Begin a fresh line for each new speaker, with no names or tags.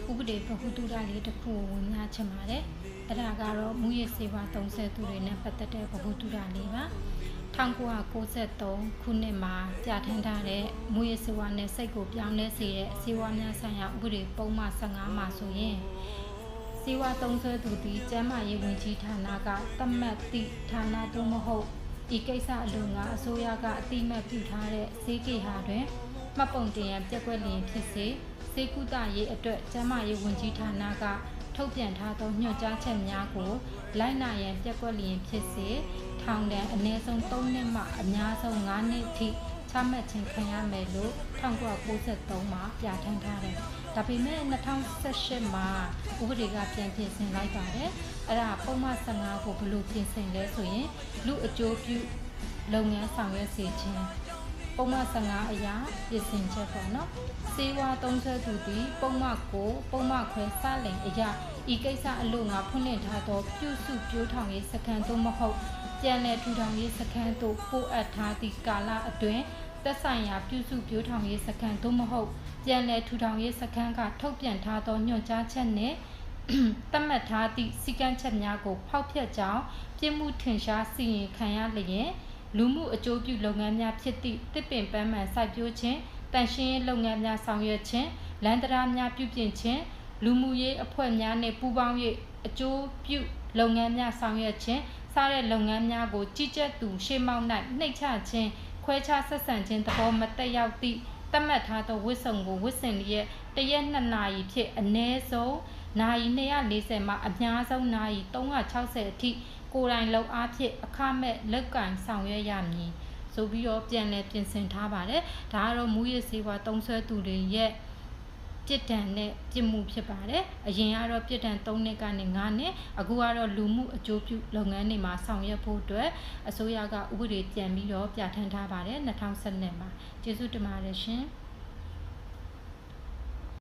ဥပဒေဗဟုသုတလေးတစ်ခုကိုဝင်များချင်ပါတယ်အဲ့ဒါကတော့မူရစေဝါ30သူတွေနဲ့ပတ်သက်တဲ့ဗဟုသုတလေးပါ1993ခုနှစ်မှာပြဋ္ဌာန်းထားတဲ့မူရစေဝါနဲ့စိတ်ကိုပြောင်းလဲစေတဲ့စေဝါများဆိုင်ရာဥပဒေပုံမှန်15မှာဆိုရင်စေဝါ30သူသည်ကျန်းမာရေးဝန်ကြီးဌာနကသတ်မှတ်သည့်ဌာနသို့မဟုတ်ဒီကိစ္စအလို့ငါအစိုးရကအတိအမှတ်ပြုထားတဲ့ဈေးကေဟာတွင်မှတ်ပုံတင်ရန်ပြက်ကွက်လျင်ဖြစ်စေဈေးကုသရေးအတွက်ကျန်းမာရေးဝန်ကြီးဌာနကထုတ်ပြန်ထားသောညွှန်ကြားချက်များကိုလိုက်နာရန်ပြက်ကွက်လျင်ဖြစ်စေထောင်ဒဏ်အနည်းဆုံး3နှစ်မှအများဆုံး5နှစ်ထိချမှတ်ခြင်းခံရမယ်လို့1993မှာပြဋ္ဌာန်းထားတယ်။ဒါပေမဲ့2018မှာဥပဒေကပြန်ပြင်ဆင်လိုက်ပါတယ်။အဲ့ဒါပုံမှန်15ကိုဘယ်လိုပြင်ဆင်လဲဆိုရင်လူအကျိုးပြုလုပ်ငန်းဆောင်ရွက်စေခြင်းပုံမှန်15အရာပြင်ဆင်ချက်ပေါ့နော်စေဝါ30သူသည်ပုံမှန်ကိုပုံမှန်ခွဲစလင်အရာဤကိစ္စအလို့ငါဖွင့်လှစ်ထားသောပြုစုပြိုးထောင်ရေးစခန်းသို့မဟုတ်ပြန်လည်ထူထောင်ရေးစခန်းသို့ပို့အပ်ထားသည့်ကာလအတွင်းသက်ဆိုင်ရာပြုစုပြိုးထောင်ရေးစခန်းသို့မဟုတ်ပြန်လည်ထူထောင်ရေးစခန်းကထုတ်ပြန်ထားသောညွှန်ကြားချက်နှင့်သတ်မှတ်ထားသည့်စည်းကမ်းချက်များကိုဖောက်ဖျက်ကြောင်းပြစ်မှုထင်ရှားစီရင်ခံရလျင်လူမှုအကျိုးပြုလုပ်ငန်းများဖြစ်သည့်တစ်ပင်ပန်းမှန်စိုက်ပျိုးခြင်းတန်ရှင်းရေးလုပ်ငန်းများဆောင်ရွက်ခြင်းလမ်းတရားများပြုပြင်ခြင်းလူမှုရေးအဖွဲ့များနှင့်ပူးပေါင်း၍အကျိုးပြုလုပ်ငန်းများဆောင်ရွက်ခြင်းစတဲ့လုပ်ငန်းများကိုကြီးကြပ်သူရှေ့မှောက်၌နှိပ်ချခြင်းခွဲခြားဆက်ဆံခြင်းသဘောမတက်ရောက်သည့်သတ်မှတ်ထားသောဝတ်စုံကိုဝတ်ဆင်လျက်တရက်2နာရီဖြင့်အနည်းဆုံးနာရီ240မှအများဆုံးနာရီ360အထိကိုယ်တိုင်လုံအားဖြင့်အခမဲ့လက်ကင်ဆောင်ရွက်ရမည်ဆိုပြီးတော့ပြန်လည်ပြင်ဆင်ထားပါတယ်ဒါကတော့မူရစေဝါသုံးဆွဲသူတွေရဲ့ပြစ်ဒဏ်နဲ့ပြစ်မှုဖြစ်ပါတယ်အရင်ကတော့ပြစ်ဒဏ်3နှစ်ကနေ9နှစ်အခုကတော့လူမှုအကျိုးပြုလုပ်ငန်းတွေမှာဆောင်ရွက်ဖို့အတွက်အစိုးရကဥပဒေပြန်ပြီးတော့ပြဋ္ဌာန်းထားပါတယ်2012မှာကျေးဇူးတင်ပါတယ်ရှင်